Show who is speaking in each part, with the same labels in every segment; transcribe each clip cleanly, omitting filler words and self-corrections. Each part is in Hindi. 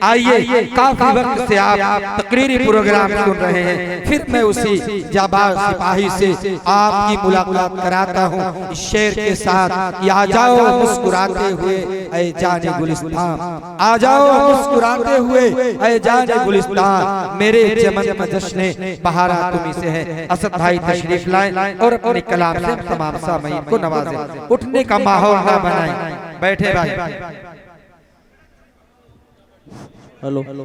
Speaker 1: आइए, काफी वक्त से आप तकरीरी प्रोग्राम सुन रहे हैं, फिर मैं उसी जाबाज सिपाही से आपकी मुलाकात कराता हूँ इस शेर के साथ। आ जाओ मुस्कुराते हुए ऐ जाने गुलिस्तान, आ जाओ मुस्कुराते हुए ऐ जाने गुलिस्तान, मेरे चमन में जश्ने बहारा तुम्ही से है। असद भाई तशरीफ लाएं और अपने कलाम से तमाम सामईन को नवाजें। उठने का माहौल ना बनाएं, बैठे भाई।
Speaker 2: हेलो हेलो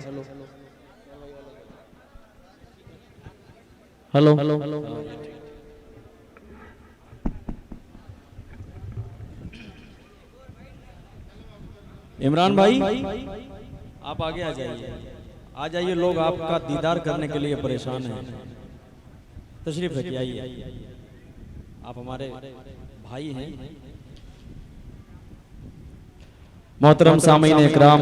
Speaker 2: हेलो, इमरान भाई आप आगे आ जाइए, लोग आपका दीदार करने के लिए परेशान हैं। तशरीफ रखिए, आइए, आप हमारे भाई हैं। मोहतरम सामीन इकराम,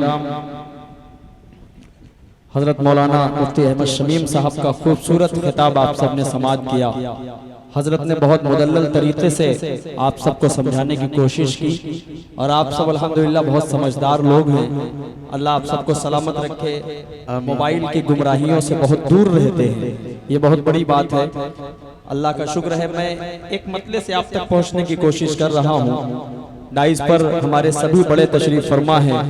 Speaker 2: हजरत मौलाना मुफ्ती अहमद शमीम साहब का खूबसूरत खिताब आप सबने समाअत किया। हजरत ने बहुत मुदल्लल तरीके से आप सबको समझाने की कोशिश की और आप सब अल्हम्दुलिल्लाह बहुत समझदार लोग हैं। अल्लाह आप सबको सलामत रखे, मोबाइल की गुमराहियों से बहुत दूर रहते हैं, ये बहुत बड़ी बात है। अल्लाह का शुक्र है, मैं एक मतले से आप तक पहुंचने की कोशिश कर रहा हूं। डाइस पर हमारे सभी बड़े तशरीफ फरमा हैं,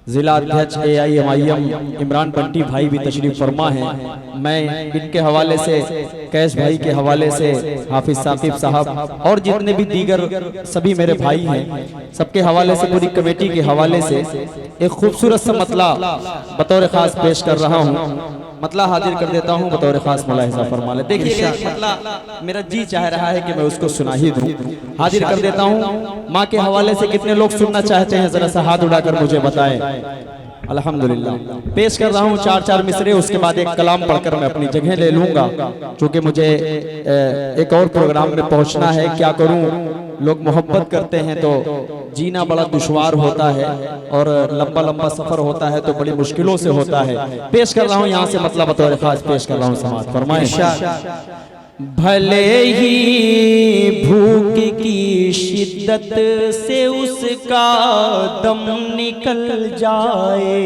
Speaker 2: जिला अध्यक्ष AIMIM इमरान बंटी भाई भी तशरीफ फरमा हैं। मैं इनके हवाले से, कैश भाई के हवाले से, हाफिज साकिब साहब और जितने भी दीगर सभी मेरे भाई हैं, सबके हवाले से, पूरी कमेटी के हवाले से एक खूबसूरत सा मतला बतौर खास पेश कर रहा हूँ। मतला हाजिर कर देता हूँ, बतौर खास मुलाहिजा फरमा ले। देखिए मतला मेरा जी चाह रहा है कि मैं उसको सुना ही दूं। हाजिर कर देता हूँ। माँ के हवाले से कितने लोग सुनना चाहते हैं, जरा सा हाथ उड़ाकर मुझे बताएं। अल्हम्दुलिल्लाह पेश कर रहा हूँ 4-4 मिसरे, उसके बाद एक कलाम पढ़कर मैं अपनी जगह ले लूंगा, क्योंकि मुझे एक और प्रोग्राम में पहुंचना है। क्या करूं, लोग मोहब्बत करते हैं तो जीना बड़ा दुश्वार होता है और लंबा लंबा सफर होता है तो बड़ी मुश्किलों से होता है। पेश कर रहा हूँ यहाँ से मतलब बतौर खास पेश कर रहा हूँ, समाअत फरमाएं। भले ही भूख की शिद्दत से उसका दम निकल जाए,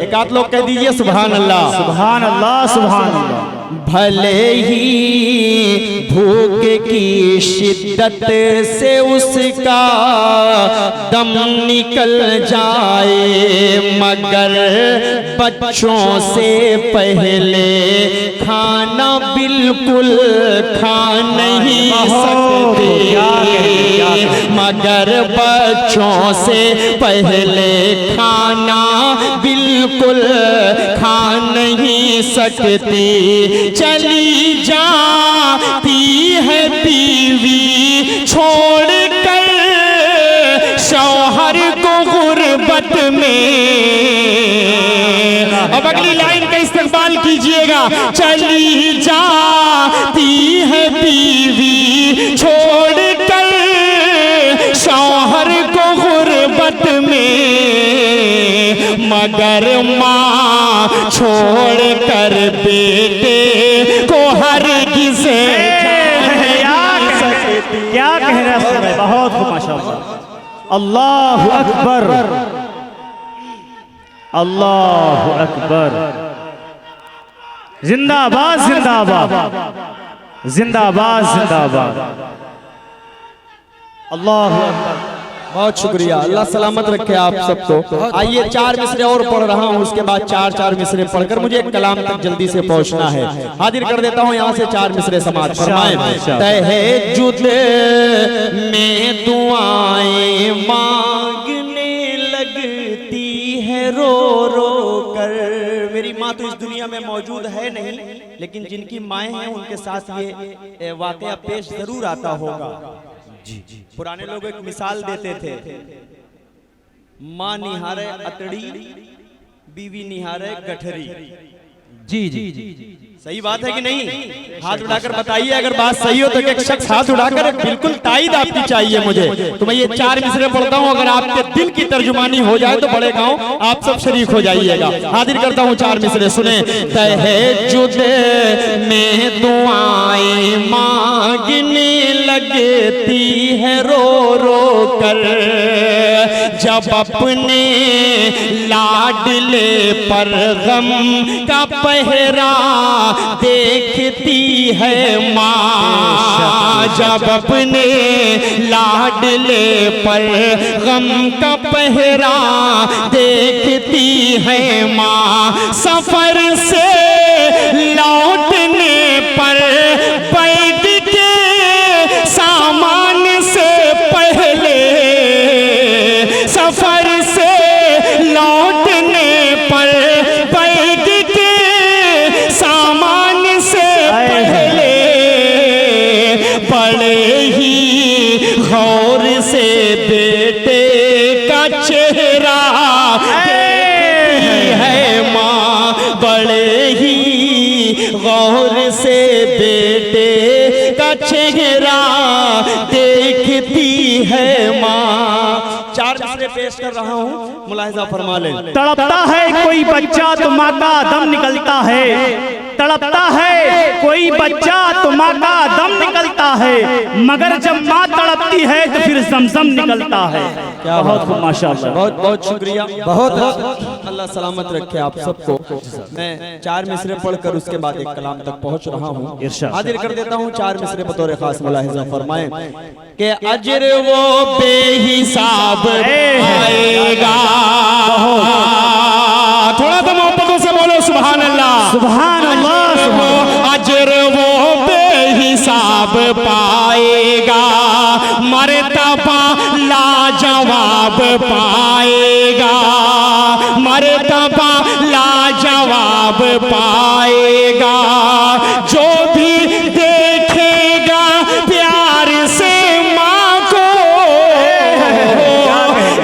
Speaker 2: एक आध लोग कह दीजिए सुभान अल्लाह, सुभान अल्लाह, सुभान अल्लाह। भले ही भूख की शिद्दत से उसका दम निकल जाए, मगर बच्चों से पहले खाना बिल्कुल खा नहीं सकते, मगर बच्चों से पहले खाना बिल्कुल खा नहीं सकती। चली जाती है बीवी छोड़ कर शौहर को गुर्बत में। अब अगली लाइन का इस्तेमाल कीजिएगा। चली जाती है बीवी छोड़ कर शौहर को गुर्बत में, मगर माँ छोड़ कर बेटे को हरगिज़ क्या कह रहे हैं। बहुत माशाअल्लाह, अल्लाहु अकबर, अल्लाहु अकबर, जिंदाबाद जिंदाबाद जिंदाबाद जिंदाबाद, अल्लाहु अकबर। बहुत शुक्रिया, अल्लाह सलामत रखे आप सबको। आइए 4 मिसरे और पढ़ रहा हूँ, उसके बाद 4-4 मिसरे पढ़कर मुझे एक कलाम तक जल्दी से पहुंचना है। हाजिर कर देता हूँ यहाँ से 4 मिसरे समाअत फरमाएं। तहज्जुद में दुआएं मांगने लगती है रो रो कर। मेरी माँ तो इस दुनिया में मौजूद है नहीं, लेकिन जिनकी माएँ हैं उनके साथ ये वाकया पेश जरूर आता होगा। पुराने लोग एक मिसाल देते थे, माँ निहारे अतड़ी, बीवी निहारे गठरी। जी जी जी, सही बात है कि नहीं? हाथ उठाकर बताइए अगर बात सही हो तो। एक शख्स हाथ उठाकर, बिल्कुल ताईद आपकी चाहिए मुझे। तो मैं ये 4 मिसरे पढ़ता हूँ, अगर आपके दिल की तर्जुमानी हो जाए तो बड़े गाँव आप सब शरीक हो जाइएगा। हाजिर करता हूँ 4 मिसरे, सुने। तहज्जुद में दुआएं मांगने लगती है रो रो कर, जब अपने लाडले पर गम का पहरा देखती है माँ, जब अपने लाडले पर गम का पहरा देखती है माँ, सफर से लौटने पर बैठ के सामान से पहले, सफर से लौटने पर बैठ के सामान से पहले बड़े ही गौर से बेटे का चेहरा देखती है माँ, बड़े ही गौर से बेटे का चेहरा देखती है माँ। चार मिसरे पेश कर रहा हूँ, मुलाहिजा फरमा ले।
Speaker 3: तड़पता है कोई बच्चा तो माँ का दम निकलता है, तड़पता है कोई बच्चा तो माँ का दम निकलता है, मगर जब माँ तड़पती है तो फिर जमजम निकलता है।
Speaker 2: क्या
Speaker 3: बहुत खूब, माशाअल्लाह,
Speaker 2: बहुत बहुत शुक्रिया,
Speaker 1: बहुत
Speaker 2: अल्लाह सलामत रखे आप सबको। मैं चार मिसरे पढ़कर उसके बाद एक कलाम तक पहुंच रहा हूँ, हाजिर कर देता हूँ चार मिसरे बतौर खास। मुलाहिजा फरमाएं कि अजर वो बेहिसाब आएगा, थोड़ा तो मोहब्बतों से बोलो सुभान अल्लाह,
Speaker 3: सुभान अल्लाह।
Speaker 2: अजर वो बेहिसाब पाएगा, मर्तबा लाजवाब पाएगा, मर्तबा लाजवाब पाएगा, जो भी देखेगा प्यार से माँ को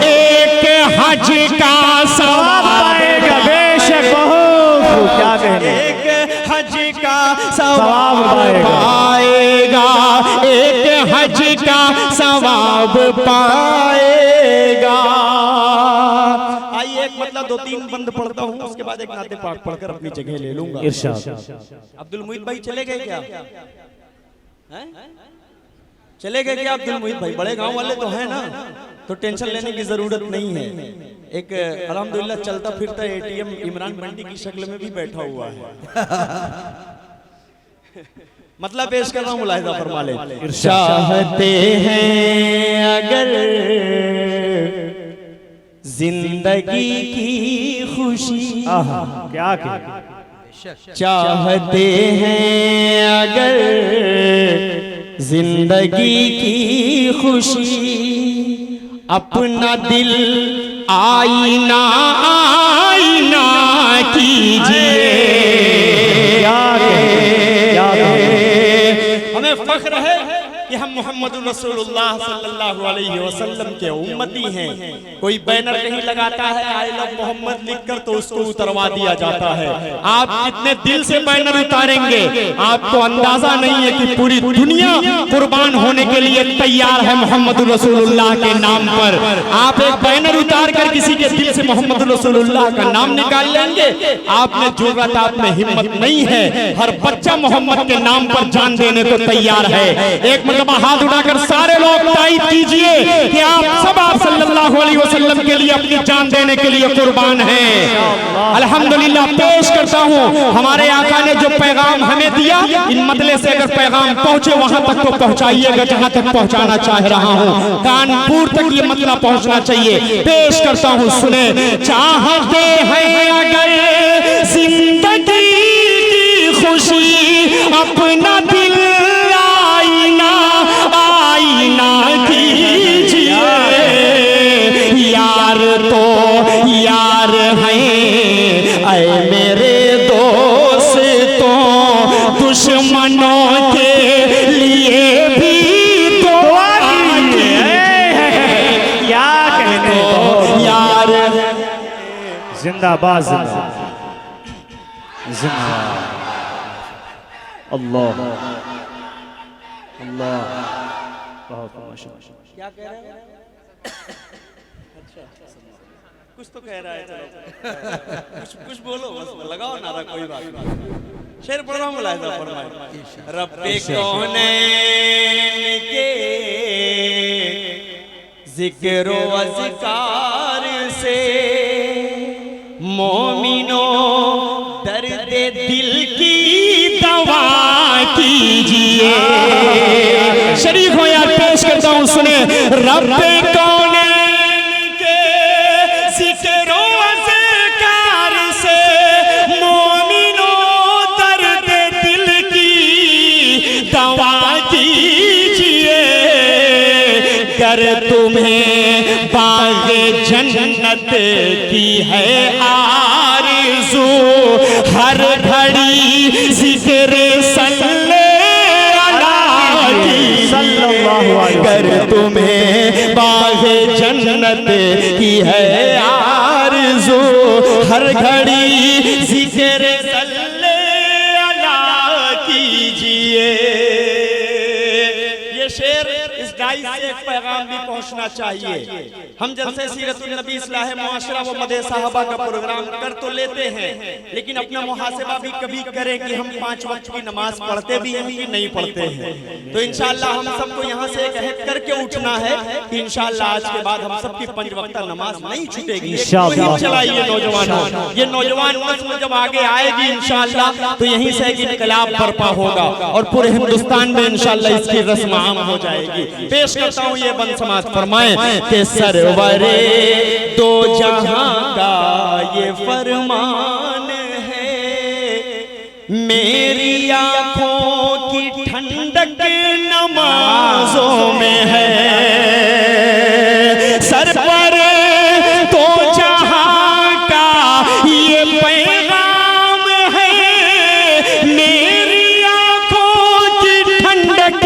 Speaker 2: एक हज का सवाब पाएगा।
Speaker 3: बेशक बहुत, क्या कहने,
Speaker 2: एक हज का सवाब पाएगा, एक हज का सवाब पाएगा। आइए एक मतलब दो तीन बंद पढ़ता हूँ, उसके बाद एक नाते पाक पढ़कर अपनी जगह ले लूंगा।
Speaker 3: इरशाद।
Speaker 2: अब्दुल मुईद भाई चले गए क्या? हैं? चले गए क्या अब्दुल मुईद भाई? बड़े गांव वाले तो हैं ना, तो टेंशन लेने की जरूरत नहीं है। एक अल्हम्दुलिल्लाह चलता फिरता एटीएम इमरान मंडी की शक्ल में भी बैठा हुआ है। मतलब पेश कर रहा हूँ, मुलाहिजा फरमा ले। चाहते हैं अगर जिंदगी की खुशी,
Speaker 3: क्या कहने,
Speaker 2: चाहते हैं अगर जिंदगी की खुशी, अपना दिल आईना आईना कीजिए। हमें फख्र है कि हम मोहम्मद रसूलुल्लाह सल्लल्लाहु अलैहि वसल्लम के उम्मती हैं। कोई बैनर नहीं लगाता है आई लव मोहम्मद लिखकर तो उसको उतरवा दिया जाता है। आप कितने दिल से बैनर उतारेंगे आपको अंदाजा नहीं है कि पूरी दुनिया कुर्बान होने के लिए तैयार है मोहम्मद रसूलुल्लाह के नाम पर। आप एक बैनर उतार कर किसी के दिल से मोहम्मद रसूलुल्लाह का नाम निकाल लेंगे, आप में जुर्रत, आप में हिम्मत नहीं है। हर बच्चा मोहम्मद के नाम पर जान देने को तैयार है। एक मरतबा हाथ उठाकर सारे लोग तायद कीजिए कि आप सब आप सल्लल्लाहु अलैहि वसल्लम के लिए अपनी जान देने के लिए कुर्बान हैं। अल्हम्दुलिल्लाह पेश करता हूँ, हमारे आका ने जो पैगाम हमें दिया, इन मतले से अगर पैगाम पहुँचे वहां तक तो पहुँचाइएगा जहां तक पहुँचाना चाह रहा हूँ। कानपुर तक ये मतला पहुँचना चाहिए। पेश करता हूँ, सुने। चाहते हैं अगर जिंदगी की खुशी, अपना दिल आईना आईना कीजिए। यार तो यार हैं ऐ मेरे दोस्तों, दुश्मनों के लिए भी दुआ कीजिए।
Speaker 3: क्या कहने,
Speaker 2: यार
Speaker 3: जिंदाबाद जिंदाबाद जिंदाबाद। अल्लाह अल्लाह, बहुत माशाअल्लाह।
Speaker 2: क्या कह रहे हैं? अच्छा, कुछ तो कह रहा है, चलो कुछ बोलो, बस लगाओ नारा, कोई बात नहीं। शेर पढ़ रहा हूँ, मुलाहिजा फरमाए। रब्बे कौनैन के
Speaker 4: जिक्र अज़कार से मोमिनो दर्द दिल की दवा कीजिए। शरीफ हो यार, पेश करता हूँ सुने। रब्बे कौनैन के जिक्र अज़कार से मोमिनो दर्द दिल की दवा कीजिए। कर तुम्हें बाग़े जन्नत की है आरज़ू, हर घड़ी ज़िक्र कर तुम्हें बाग़े जन्नत की है आरज़ू, हर घड़ी ज़िक्र अल्लाह कीजिए। ये शेर इस डाई से एक पैगाम भी पहुंचना चाहिए। हम जलसे सीरतुन नबी इस्लाह मुआशरा व मदे साहबा का प्रोग्राम कर तो लेते हैं, लेकिन अपना मुहासिबा भी कभी करें कि हम 5 वक्त की नमाज पढ़ते भी हैं कि नहीं पढ़ते हैं। तो इंशाअल्लाह हम सबको यहाँ से एक अहद करके उठना है कि इंशाअल्लाह आज के बाद हम सबकी 5 वक्त नमाज नहीं छूटेगी। चलाइए नौजवानों, ये नौजवान नस्ल जब आगे आएगी इंशाअल्लाह तो यहीं से एक इनकलाब बर्पा होगा और पूरे हिंदुस्तान में इंशाअल्लाह इसकी रस्म आम हो जाएगी। पेश करता हूँ ये बंद समाज फरमाएं कि सरवरे दो जहां का ये फरमान है, मेरी आंखों की ठंडक नमाजों में है। सरवरे दो जहां का ये पैगाम है, मेरी आंखों की ठंडक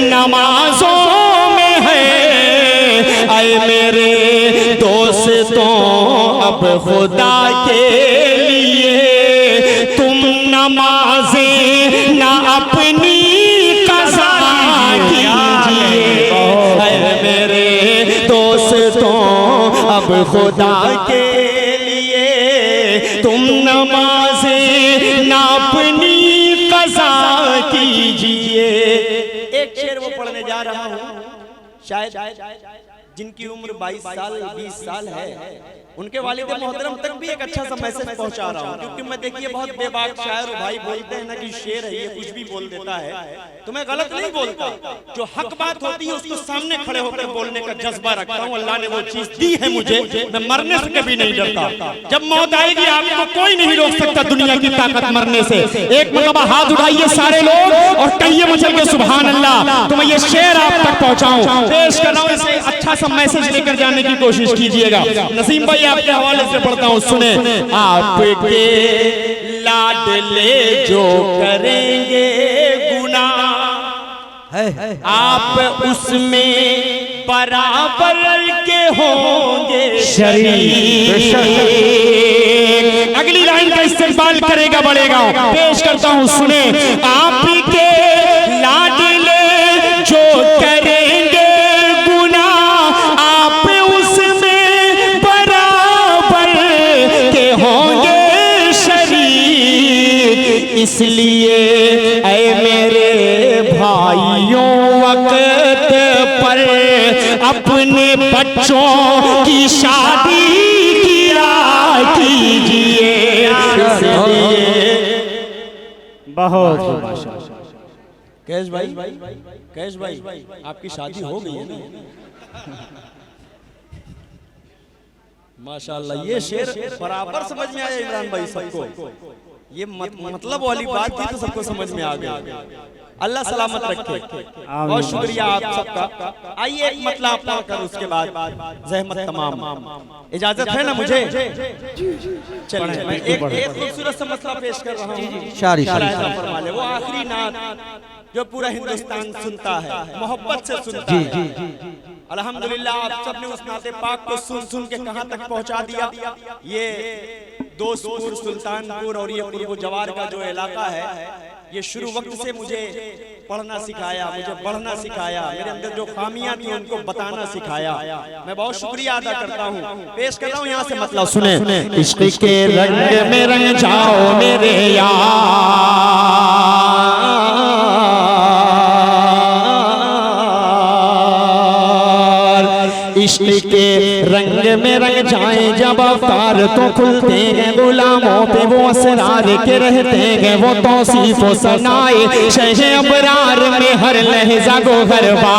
Speaker 4: नमाजों में है। आए मेरे दोस्तों अब खुदा के लिए तुम नमाज़ें ना अपनी क़ज़ा कीजिए। आए मेरे दोस्तों अब खुदा के लिए तुम नमाज़ें ना अपनी क़ज़ा कीजिए। एक शेर वो पढ़ने जा रहा हूँ, शायद जिनकी उम्र 22 साल 20 साल है उनके वालिद मोहतरम तक भी एक अच्छा सा मैसेज पहुंचा रहा हूँ। क्योंकि मैं देखिए बहुत बेबाक शायर भाई बोलते हैं ना कि शेर है ये कुछ भी बोल देता है, तो मैं गलत नहीं बोलता। जो हक बात होती है उसको सामने खड़े होकर बोलने का जज्बा रखता हूँ। अल्लाह ने वो चीज दी है मुझे, मैं मरने से कभी नहीं डरता। जब मौत आएगी आपको कोई नहीं रोक सकता दुनिया की ताकत मरने से। एक मरतबा हाथ उठाइए सारे लोग और कहिए मचल के सुभान अल्लाह। तो मैं ये शेर आप तक पहुंचाऊं, पेश कर रहा हूं, इसे अच्छा सा मैसेज लेकर जाने की कोशिश कीजिएगा। नसीम भाई आपके हवाले से पढ़ता हूं, सुने। आपके लाडले जो करेंगे गुनाह आप उसमें बराबर के होंगे शरीक। अगली लाइन का इस्तेमाल करेगा बढ़ेगा, पेश करता हूं सुने। आपके लाडले जो करेंगे गुनाह आप उसमें बराबर के होंगे शरीक। इसलिए ऐ मेरे भाइयों वक्त पर अपने बच्चों की शादी किया कीजिए।
Speaker 3: बहुत
Speaker 4: कैश भाई आपकी शादी हो गई है ना? माशाल्लाह, ये शेर बराबर समझ में आया इमरान भाई सबको। ये मतलब वाली बात थी तो सबको समझ में आ गया। अल्लाह सलामत रखे। बहुत शुक्रिया आप सबका। आइए एक मतलब अपना कर उसके बाद जहमत तमाम। इजाजत है ना मुझे? चलिए मैं एक खूबसूरत सा मसला पेश कर रहा हूँ। वो आखिरी नात जो पूरा हिंदुस्तान सुनता है, मोहब्बत से सुनता है। अल्हम्दुलिल्लाह आप सबने उस नाते पाक को सुन सुन के कहां तक पहुंचा दिया। ये दोस्तपुर, सुल्तानपुर और ये पूर्व जवार का जो इलाका है, ये शुरू वक्त से मुझे पढ़ना सिखाया, मुझे बढ़ना सिखाया, मेरे अंदर जो खामियां थी उनको बताना सिखाया। मैं बहुत शुक्रिया अदा करता हूँ। पेश कर रहा हूँ यहाँ से मतलब सुने। इश्क के रंग में रंग जाओ मेरे यार, इश्क के रंग में रंग जाए जब अवतार तो खुलते हैं गुलामों पे वो असरार के रहते हैं वो तौसीफ व सनाए शह अबरार में हर लहजा गो हर बार।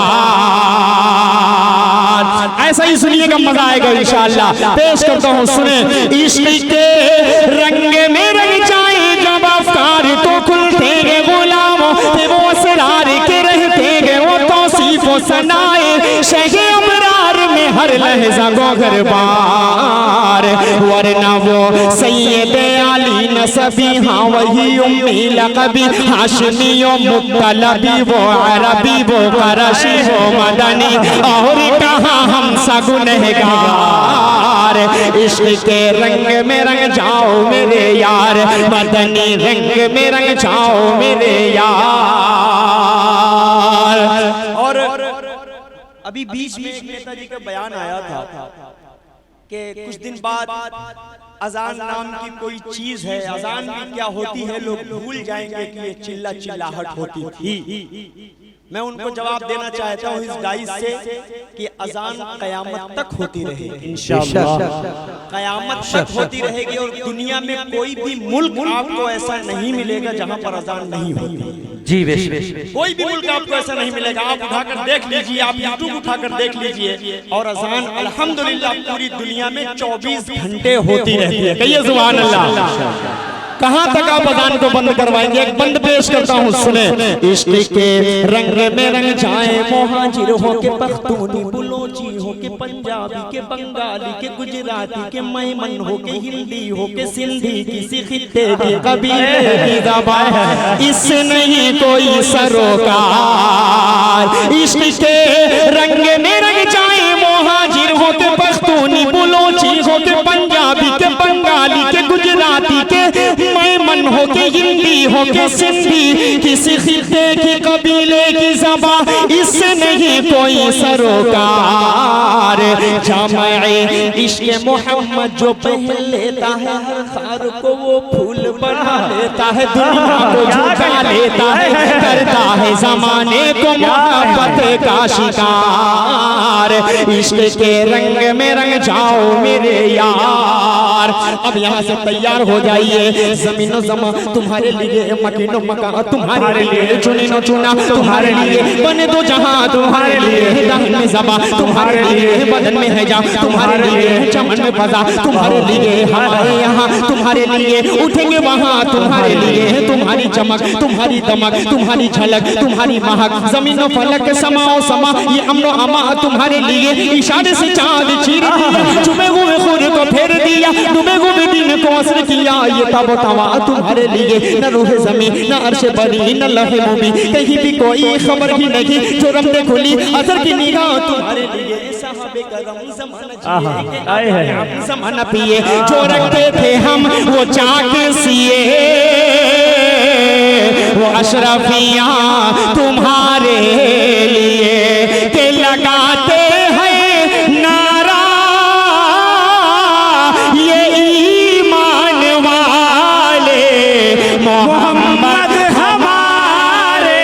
Speaker 4: ऐसा ही सुनिएगा, मजा आएगा इंशाअल्लाह। पेश करता हूँ, सुने। इश्क के रंग में रंग जाए जब अवतार तो खुलते हैं गुलामों पे वो असरार के रहते हैं वो तौसीफ व सनाए शह अबरार में हर लहजा गो घर बार। वरना वो सैयद आली नसबी, हाँ वही उम्मी लक़बी, हाशमी मुत्तलबी, वो अरबी वो क़रशी वो मदनी, और कहाँ हम सा गुनहगार। इश्क के रंग में रंग जाओ मेरे यार, मदनी रंग में रंग जाओ मेरे यार। और
Speaker 3: अभी बीच में एक नेताजी का बयान आया था कि कुछ दिन बाद अजान नाम की कोई चीज है, अजान भी क्या होती है लोग भूल जाएंगे कि ये चिल्ला चिल्लाहट होती थी। मैं उनको जवाब देना चाहता हूँ इस डाइस से कि अजान कयामत तक होती रहेगी, इंशाअल्लाह कयामत तक होती रहेगी। और दुनिया में कोई भी मुल्क आपको ऐसा नहीं मिलेगा जहाँ पर अजान नहीं होती।
Speaker 1: जी
Speaker 3: कोई भी मुल्क आपको ऐसा नहीं मिलेगा। आप उठाकर देख लीजिए, आप यूट्यूब उठाकर देख लीजिए, और अजान अल्हम्दुलिल्लाह पूरी दुनिया में 24 घंटे होती रहती है। कहिए सुभान अल्लाह।
Speaker 4: कहाँ तक आप अजान को बंद करवाएंगे? एक बंद पेश करता हूँ, सुने। इश्क के रंग में रंग जाए मुहाजिर हो के पख्तूनी, बुलोची हो के पंजाबी के बंगाली के गुजराती के मैमन हो के हिंदी हो के सिंधी, किसी खित्ते की कबीले की ज़बान इससे नहीं कोई सरोकार। इश्क के रंग में रंग जाए मुहाजिर हो के पख्तूनी, बुलोची हो के पंजाबी के बंगाली के गुजराती के मैमन हो के हिंदी हो के सिंधी, किसी खित्ते की कबीले की ज़बान इससे नहीं कोई सरोकार। जामे इश्क़ मोहम्मद जो पहन लेता है हर खार को वो फूल बना लेता है, दुनिया को झुका लेता है, करता है ज़माने को मोहब्बत का शिकार। इश्क़ के रंग में रंग जाओ मेरे यार। अब यहाँ से तैयार हो जाइए, ज़मीनो ज़मा तुम्हारे लिए, मकीनो मका तुम्हारे लिए, चुनीनो चुना तुम्हारे लिए, बने दो जहां तुम्हारे लिए, दहन में ज़बा तुम्हारे लिए, बदन में है जा तुम्हारे लिए, चमन में फजा तुम्हारे लिए, हमारे यहाँ तुम्हारे लिए, उठेंगे वहाँ तुम्हारे लिए, तुम्हारी चमक तुम्हारी दमक तुम्हारी झलक तुम्हारी महक, ज़मीनो फलक समाओ समा ये अमनो अमा तुम्हारे लिए, इशारे से चाँद चीर दिया, चुमे हुए खुद को फेर दिया, डूबे हुए दिन को असर किया, ये तब तवा तुम्हारे लिए, न रूह ज़मीन न अर्श बरी न लहे मुबी, कहीं भी कोई खबर ही नहीं, जो रमते खुली असर की निगाह तुम्हारे लिए, साहबे करम ज़माना पिए, जो रखते थे हम वो चाक सिए, वो अशरफियाँ तुम्हारे लिए के लगाते हैं नारा, ये ईमान वाले मोहम्मद हमारे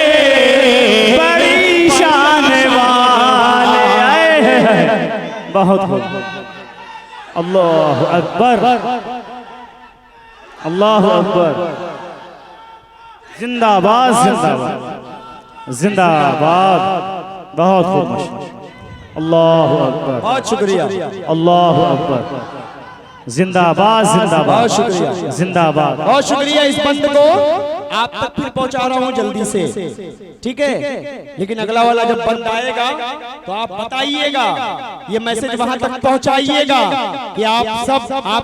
Speaker 3: बड़ी शान वाले। बहुत अल्लाह अकबर, अल्लाह अकबर, जिंदाबाद जिंदाबाद जिंदाबाद। बहुत खूब, अल्लाह अकबर,
Speaker 2: बहुत शुक्रिया,
Speaker 3: अल्लाह अकबर, जिंदाबाद जिंदाबाद,
Speaker 2: बहुत शुक्रिया,
Speaker 3: जिंदाबाद।
Speaker 2: बहुत शुक्रिया। इस बंद को आप तक फिर पहुंचा रहा हूं जल्दी से, ठीक है। लेकिन अगला वाला जब बंद आएगा तो आप बताइएगा, ये मैसेज वहां तक पहुंचाइएगा कि आप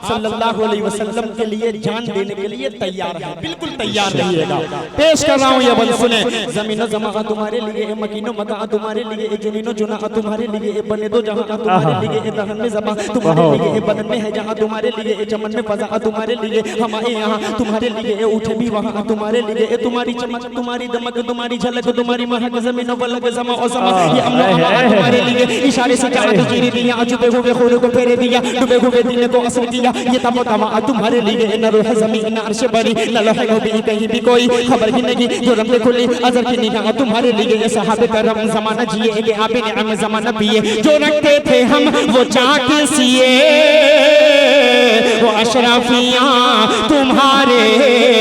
Speaker 2: सल्लल्लाहु अलैहि वसल्लम के लिए जान देने के लिए तैयार हैं, बिल्कुल तैयार रहिएगा। पेश कर रहा हूं ये बंद, सुने। ज़मीनो ज़मा तुम्हारे लिए, मकीनो मका तुम्हारे लिए, जुनीनो जुना तुम्हारे लिए, बने दो जहां तुम्हारे लिए, दहन में ज़बा तुम्हारे लिए, बदन में है जहां तुम्हारे लिए, चमन में फज़ा तुम्हारे लिए, हमारे यहाँ तुम्हारे लिए, उठे भी वहां तुम्हारे
Speaker 4: तुम्हारे लिए, ये तुम्हारी चमक, तुम्हारी दमक, तुम्हारी झलक, तुम्हारी महक, ज़मीन वलक समा और समा, ये अमलो अमा तुम्हारे लिए। इशारे से चाहत चीरी दिया, छुपे हुए खून को फेरे दिया, डूबे हुए दिन को असर किया, ये तमो तमा तुम्हारे लिए। न रूह ज़मीन न अर्श बरी, न लौह भी कहीं भी कोई खबर ही नहीं, जो रब खुली अज़र की निगाह तुम्हारे लिए। ये सहाबे करम ज़माना जिए कि आपे निअम ज़माना पिए, जो रखते थे हम वो चाक सिए, वो अशरफियाँ तुम्हारे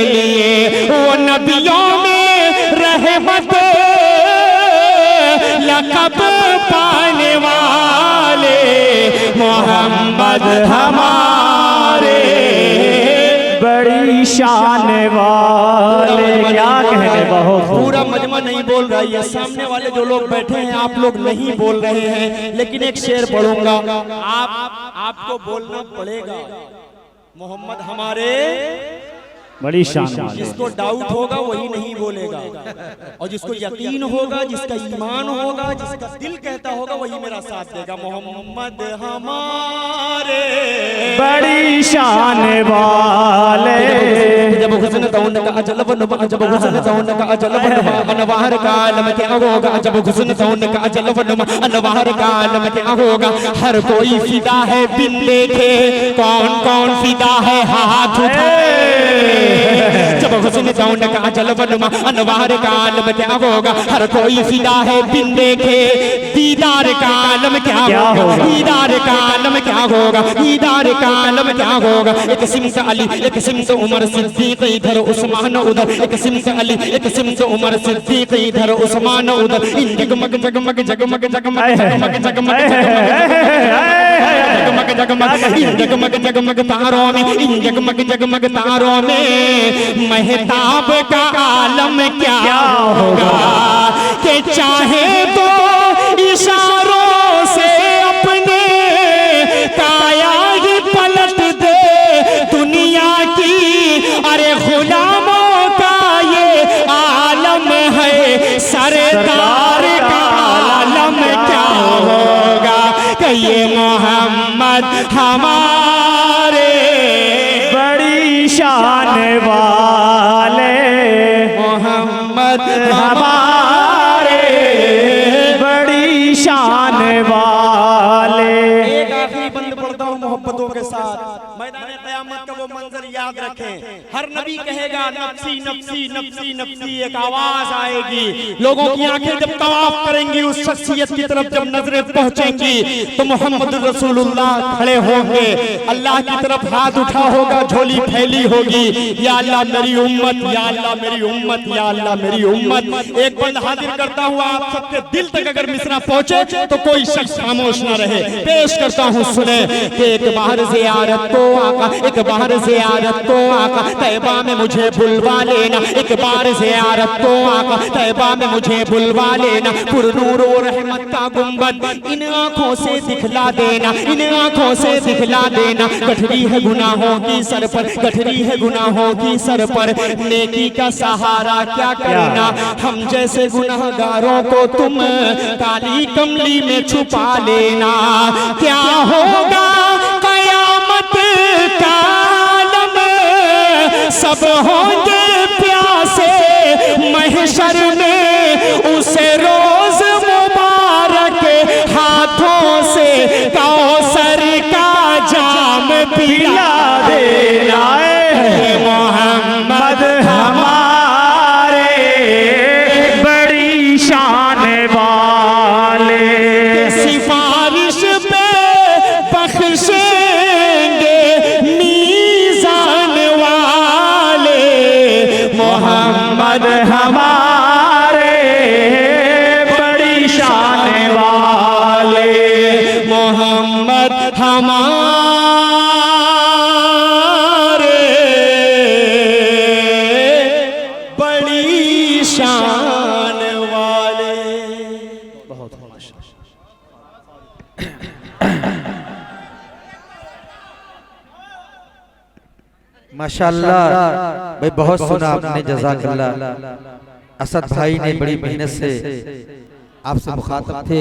Speaker 4: लिए, वो नबियों में रहमत लक़ब पाने वाले मोहम्मद हमारे
Speaker 3: बड़ी शान वाले। क्या कहने, बहुत
Speaker 4: पूरा मजमा नहीं बोल रहा है, सामने वाले जो लोग बैठे हैं आप लोग नहीं बोल रहे हैं, लेकिन एक शेर पढ़ूंगा, आपको बोलना पड़ेगा। मोहम्मद हमारे
Speaker 3: बड़ी शान वाले।
Speaker 4: जिसको डाउट होगा वही नहीं बोलेगा, और जिसको यकीन होगा, जिसका ईमान होगा, जिसका दिल कहता होगा वही मेरा साथ देगा। मोहम्मद हमारे
Speaker 3: बड़ी शान वाले।
Speaker 4: जब हुस्न तौन का अजल बनवा, जब हुस्न तौन का अजल बनवा, अनवार का आलम क्या होगा, जब हुस्न तौन का अजल बनवा, अनवार का आलम क्या होगा। हर कोई फिदा है बिन देखे, कौन कौन फिदा है हाथ उठाए। जब हुस्न तौन का अजल बनवा, अनवार का आलम क्या होगा। हर कोई फिदा है बिन देखे, दीदार का आलम क्या होगा, दीदार का आलम क्या होगा, दीदार का आलम क्या होगा। एक सिमत अली, एक सिमत उमर सिद्दीक, इधर उस्मान उधर, एक सिमत अली, एक सिमत उमर सिद्दीक, इधर उस्मान उधर। इन जगमग जगमग जगमग जगमग जगमग जगमग जगमग जगमग, इन जगमग जगमग तारों में, इन जगमग जगमग तारों में महताब का आलम क्या होगा। कि चाहे तो इशारों से अपने काया ही पलट दे दुनिया की, अरे गुलामों का ये आलम है। सरदार का आलम क्या होगा, कि ये मोहम्मद हमारे
Speaker 3: बड़ी शान वाले,
Speaker 4: मोहम्मद
Speaker 3: हमारे बड़ी शान वाले।
Speaker 4: एक आखिरी बंद पढ़ता हूँ मोहब्बतों के साथ। मैदान क़यामत का वो मंजर याद रखें, हर नबी कहेगा नफ्सी नफ्सी नफ्सी नफ्सी, एक आवाज आएगी। लोगों की आंखें जब तवाफ करेंगी उस शख्सियत की तरफ, जब नजरें पहुंचेंगी तो मोहम्मद रसूलुल्लाह खड़े होंगे, अल्लाह की तरफ हाथ उठा होगा, झोली फैली होगी, या अल्लाह मेरी उम्मत, या अल्लाह मेरी उम्मत, या अल्लाह मेरी उम्मत। एक बंद हाजिर करता हूँ आप सबके दिल तक, अगर मिसरा पहुंचे तो कोई शख्स खामोश न रहे। पेश करता हूँ सुने कि एक बाहर ज़ियारत को आका, एक बाहर ज़ियारत को आका, तैबा में मुझे बुलवा लेना। एक बार ज़ियारत को आका, तैबा में मुझे बुलवा लेना। पुरनूर और रहमत का गुंबद इन आँखों से दिखला देना, इन आँखों से दिखला देना। गठरी है गुनाहों की सर पर, गठरी है गुनाहों की सर पर, नेकी का सहारा क्या करना। हम जैसे गुनाहगारों को तुम काली कमली में छुपा लेना। क्या होगा क़यामत का आलम, सब होंगे प्यासे महशर में, उसे रोज मुबारक हाथों से कौसर का जाम पिला देना। मोहम्मद हमारे
Speaker 3: बड़ी शान वाले।
Speaker 4: सिफारिश पे बख्शेंगे मीज़ान वाले।
Speaker 3: मोहम्मद हमारे बड़ी शान वाले।
Speaker 4: मोहम्मद हमारे बड़ी शान वाले। बहुत
Speaker 1: माशाअल्लाह भाई, बहुत सुना आपने, जज़ाकल्लाह। असद भाई ने बड़ी मेहनत से आपसे मुखातब थे।